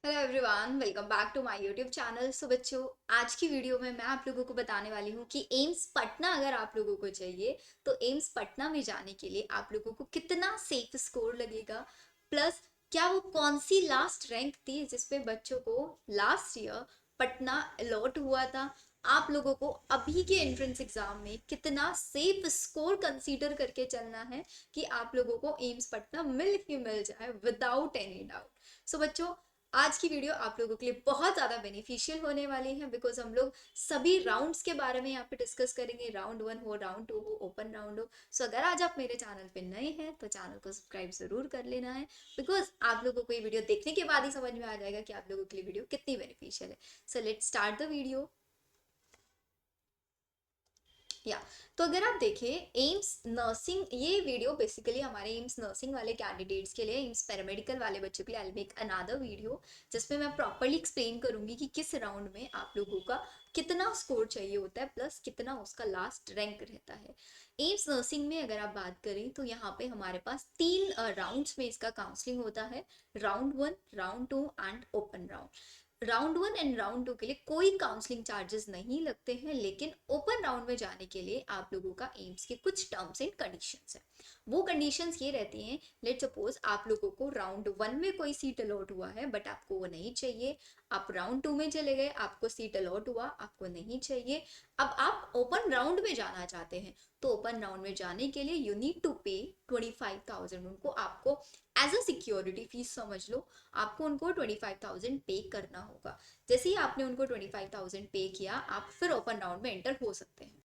Hello everyone, welcome back to my YouTube channel. So बच्चों, आज की वीडियो में मैं आप लोगों को बताने वाली हूँ कि एम्स पटना अगर आप लोगों को चाहिए तो एम्स पटना में जाने के लिए आप लोगों को कितना सेफ स्कोर लगेगा, प्लस क्या वो कौन सी लास्ट रैंक थी जिसपे बच्चों को लास्ट ईयर पटना अलॉट हुआ था। आप लोगों को अभी के एंट्रेंस एग्जाम में कितना सेफ स्कोर कंसीडर करके चलना है कि आप लोगों को एम्स पटना मिल ही मिल जाए विदाउट एनी डाउट। सो बच्चों, आज की वीडियो आप लोगों के लिए बहुत ज़्यादा बेनिफिशियल होने वाली है बिकॉज हम लोग सभी राउंड्स के बारे में यहाँ पे डिस्कस करेंगे। राउंड 1 हो, राउंड 2 हो, ओपन राउंड हो। सो अगर आज आप मेरे चैनल पे नए हैं तो चैनल को सब्सक्राइब ज़रूर कर लेना है बिकॉज आप लोगों को ये वीडियो देखने के बाद ही समझ में आ जाएगा कि आप लोगों के लिए वीडियो कितनी बेनिफिशियल है। So let's start the video. या तो अगर आप देखें एम्स नर्सिंग, ये वीडियो बेसिकली हमारे एम्स नर्सिंग वाले कैंडिडेट्स के लिए, एम्स पैरामेडिकल वाले बच्चों के लिए। I will make another video जिसमें मैं प्रॉपरली एक्सप्लेन करूंगी कि किस राउंड में आप लोगों का कितना स्कोर चाहिए होता है प्लस कितना उसका लास्ट रैंक रहता है। एम्स नर्सिंग में अगर आप बात करें तो यहाँ पे हमारे पास तीन राउंड्स में इसका काउंसलिंग होता है। Round 1, round 2 and open round. Round 1 and round 2 के लिए कोई काउंसलिंग चार्जेस नहीं लगते हैं, लेकिन ओपन राउंड में जाने के लिए आप लोगों का एम्स के कुछ टर्म्स एंड कंडीशंस हैं। वो कंडीशंस ये रहती हैं, लेट सपोज आप लोगों को राउंड 1 में कोई सीट अलॉट हुआ है बट आपको वो नहीं चाहिए। आप राउंड 2 में चले गए, आपको सीट अलॉट हुआ, आपको नहीं चाहिए। अब आप ओपन राउंड में जाना चाहते हैं तो ओपन राउंड में जाने के लिए यू नीड टू पे 25,000 उनको, आपको एज अ सिक्योरिटी फीस समझ लो। आपको उनको 25,000 पे करना होगा। जैसे ही आपने उनको 25,000 पे किया, आप फिर ओपन राउंड में एंटर हो सकते हैं।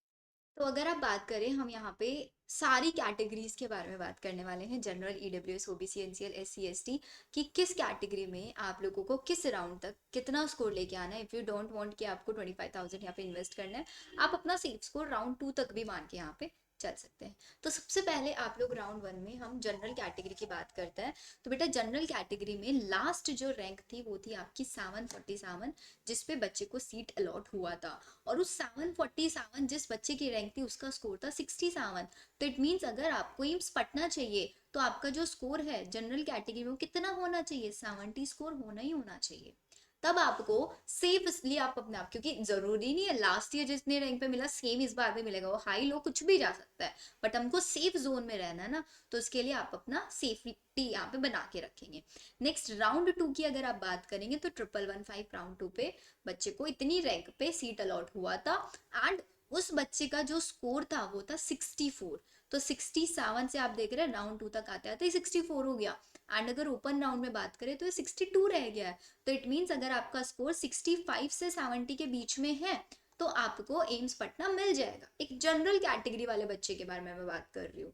तो अगर आप बात करें, हम यहाँ पे सारी कैटेगरीज के बारे में बात करने वाले हैं। General, EWS, OBC, NCL, SC, ST, कि किस कैटेगरी में आप लोगों को किस राउंड तक कितना स्कोर लेके आना है। इफ यू डोंट वांट कि आपको 25,000 यहाँ पे इन्वेस्ट करना है, आप अपना सेफ स्कोर राउंड 2 तक भी मान के यहाँ पे चल सकते हैं। तो सबसे पहले आप लोग राउंड 1 में हम जनरल कैटेगरी की बात करते हैं। तो बेटा जनरल कैटेगरी में लास्ट जो रैंक थी वो थी आपकी 747, जिसपे बच्चे को सीट अलॉट हुआ था। और उस 747 जिस बच्चे की रैंक थी उसका स्कोर था 67। तो इट मीन्स अगर आपको एम्स पटना चाहिए तो आपका जो स्कोर है जनरल कैटेगरी में वो कितना होना चाहिए, 70 स्कोर होना ही होना चाहिए। तब आपको सेफ, इसलिए आप अपने आप, क्योंकि जरूरी नहीं है लास्ट ईयर जितने रैंक पे मिला सेम इस बार भी मिलेगा, वो हाई लो कुछ भी जा सकता है। बट हमको सेफ जोन में रहना है ना, तो उसके लिए आप अपना सेफ्टी यहाँ पे बना के रखेंगे। नेक्स्ट राउंड 2 की अगर आप बात करेंगे तो 1115 राउंड 2 पे बच्चे को इतनी रैंक पे सीट अलॉट हुआ था एंड उस बच्चे का जो स्कोर था वो था 64। तो 67 से आप देख रहे हैं राउंड 2 तक आते आते 64 हो गया। एंड अगर ओपन राउंड में बात करें तो ये 62 रह गया है। तो इट मीन्स अगर आपका स्कोर 65 से 70 के बीच में है तो आपको एम्स पटना मिल जाएगा। एक जनरल कैटेगरी वाले बच्चे के बारे में मैं बात कर रही हूँ।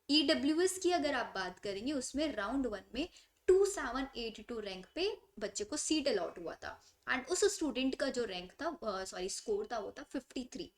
ईडब्ल्यूएस की अगर आप बात करेंगे उसमें राउंड 1 में 2782 रैंक पे बच्चे को सीट अलॉट हुआ था एंड उस स्टूडेंट का जो रैंक था, सॉरी स्कोर था, वो था 53।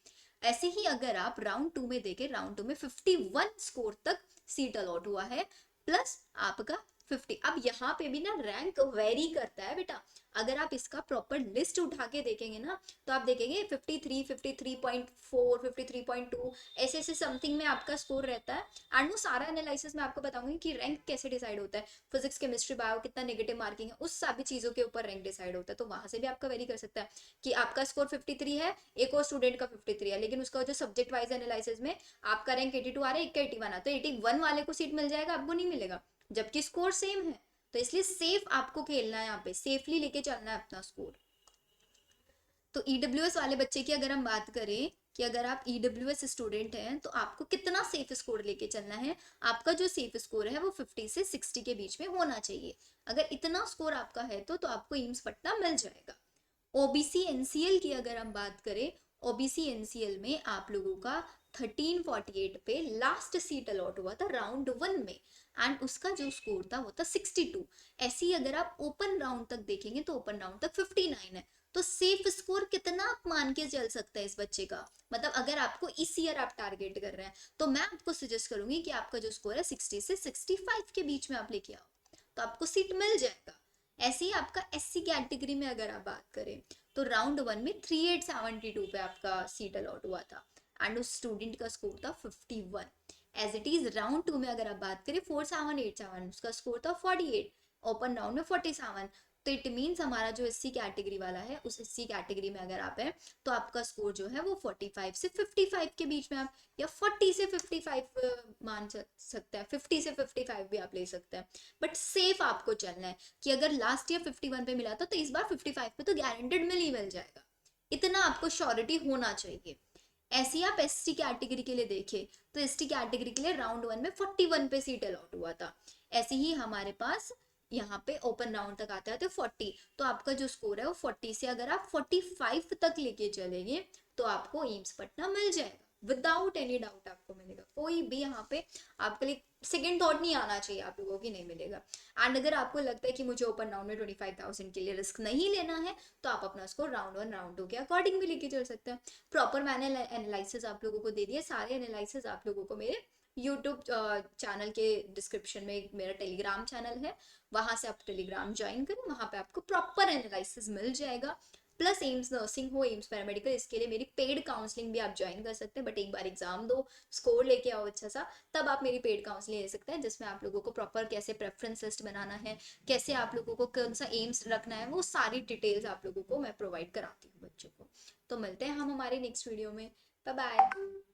ऐसे ही अगर आप राउंड 2 में देखें, राउंड 2 में 51 स्कोर तक सीट अलॉट हुआ है प्लस आपका 50। अब यहाँ पे भी ना रैंक वेरी करता है बेटा। अगर आप इसका प्रॉपर लिस्ट उठा के देखेंगे ना तो आप देखेंगे 53, 53.4, 53.2 ऐसे ऐसे समथिंग में आपका स्कोर रहता है। एंड वो सारा एनालिसिस मैं आपको बताऊंगी कि रैंक कैसे डिसाइड होता है। फिजिक्स, केमिस्ट्री, बायो कितना नेगेटिव मार्किंग है, उस सभी चीजों के ऊपर रैंक डिसाइड होता है। तो वहां से भी आपका वेरी कर सकता है कि आपका स्कोर 53 है, एक और स्टूडेंट का 53 है, लेकिन उसका जो सब्जेक्ट वाइज एनालिसिस में आपका रैंक 82 आ रहा है, एक का 81 है, तो 81 वाले को सीट मिल जाएगा, आपको नहीं मिलेगा, जबकि स्कोर सेम है। तो इसलिए सेफ आपको खेलना है, यहाँ पे सेफली लेके चलना है अपना स्कोर। तो ईडब्ल्यूएस वाले बच्चे की अगर हम बात करें कि अगर आप ईडब्ल्यूएस स्टूडेंट हैं तो आपको कितना सेफ स्कोर लेके चलना है। आपका जो सेफ स्कोर है वो 50 से 60 के बीच में होना चाहिए। अगर इतना स्कोर आपका है तो आपको एम्स पटना मिल जाएगा। ओबीसी एनसीएल की अगर हम बात करें, ओबीसी एनसीएल में आप लोगों का 1348 पे लास्ट सीट अलॉट हुआ था राउंड 1 में एंड उसका जो स्कोर था वो था 62। ऐसे ही अगर आप ओपन राउंड तक देखेंगे तो ओपन राउंड तक 59 है। तो सेफ स्कोर कितना आप मान के चल सकते हैं इस बच्चे का, मतलब अगर आपको इस ईयर आप टारगेट कर रहे हैं तो मैं आपको सजेस्ट करूंगी कि आपका जो स्कोर है 60 से 65 के बीच में आप लेके आओ, तो आपको सीट मिल जाएगा। ऐसे ही आपका एससी कैटेगरी में अगर आप बात करें तो राउंड 1 में 3872 पे आपका सीट अलॉट हुआ था एंड उस स्टूडेंट का स्कोर था 51। एज इट इज राउंड 2 में अगर आप बात करें 4787, उसका स्कोर था 48, ओपन राउंड में 47। तो इट मीन्स हमारा जो एससी कैटेगरी वाला है, उस एससी कैटेगरी में अगर आप हैं तो आपका स्कोर जो है वो 45 से 55 के बीच में आप, या 40 से 55 मान सकते हैं, 50 से 55 भी आप ले सकते हैं। बट सेफ आपको चलना है कि अगर लास्ट ईयर 51 पे मिला था तो इस बार 55 पे तो गारंटेड मिल जाएगा, इतना आपको श्योरिटी होना चाहिए। ऐसे ही आप एसटी कैटेगरी के लिए देखें तो एसटी कैटेगरी के लिए राउंड 1 में 41 पे सीट अलॉट हुआ था। ऐसे ही हमारे पास यहाँ पे ओपन राउंड तक आते आते 40, तो आपका जो स्कोर है वो 40 से अगर आप 45 तक लेके चलेंगे तो आपको एम्स पटना मिल जाएगा, विदाउट एनी डाउट आपको मिलेगा। कोई भी यहाँ पे आपके लिए सेकंड थॉट नहीं आना चाहिए आप लोगों की नहीं मिलेगा। एंड अगर आपको लगता है कि मुझे ओपन राउंड में 25,000 के लिए रिस्क नहीं लेना है तो आप अपना स्कोर राउंड 1 राउंड 2 के अकॉर्डिंग भी लेके चल सकते हैं। प्रॉपर मैंने एनालिसिस आप लोगों को दे दिया, सारे एनालिसिस आप लोगों को मेरे यूट्यूब चैनल के डिस्क्रिप्शन में मेरा टेलीग्राम चैनल है, वहां से आप टेलीग्राम ज्वाइन करें, वहां पे आपको प्रॉपर एनालिसिस मिल जाएगा। प्लस एम्स नर्सिंग हो, एम्स पैरामेडिकल, इसके लिए मेरी पेड काउंसलिंग भी आप ज्वाइन कर सकते हैं। बट एक बार एग्जाम दो, स्कोर लेके आओ अच्छा सा, तब आप मेरी पेड काउंसलिंग ले सकते हैं, जिसमें आप लोगों को प्रॉपर कैसे प्रेफरेंस लिस्ट बनाना है, कैसे आप लोगों को कौन सा एम्स रखना है, वो सारी डिटेल्स आप लोगों को मैं प्रोवाइड कराती हूँ बच्चों को। तो मिलते हैं हम हमारे नेक्स्ट वीडियो में। Bye bye.